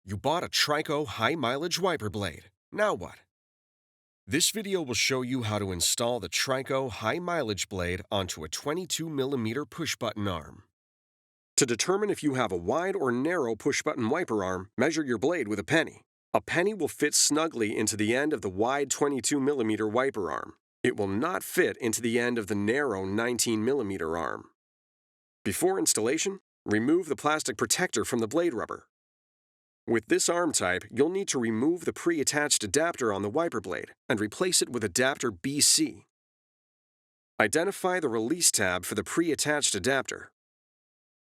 You bought a TRICO high-mileage wiper blade. Now what? This video will show you how to install the TRICO high-mileage blade onto a 22mm push-button arm. To determine if you have a wide or narrow push-button wiper arm, measure your blade with a penny. A penny will fit snugly into the end of the wide 22mm wiper arm. It will not fit into the end of the narrow 19mm arm. Before installation, remove the plastic protector from the blade rubber. With this arm type, you'll need to remove the pre-attached adapter on the wiper blade and replace it with adapter BC. Identify the release tab for the pre-attached adapter.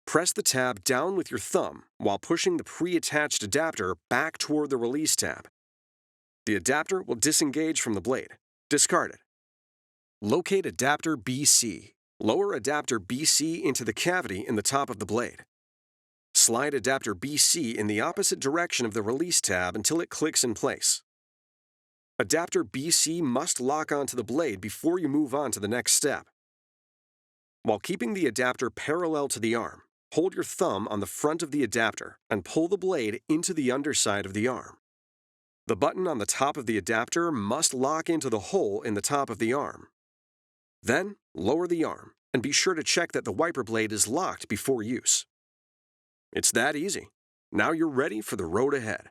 Press the tab down with your thumb while pushing the pre-attached adapter back toward the release tab. The adapter will disengage from the blade. Discard it. Locate adapter BC. Lower adapter BC into the cavity in the top of the blade. Slide adapter BC in the opposite direction of the release tab until it clicks in place. Adapter BC must lock onto the blade before you move on to the next step. While keeping the adapter parallel to the arm, hold your thumb on the front of the adapter and pull the blade into the underside of the arm. The button on the top of the adapter must lock into the hole in the top of the arm. Then, lower the arm and be sure to check that the wiper blade is locked before use. It's that easy. Now you're ready for the road ahead.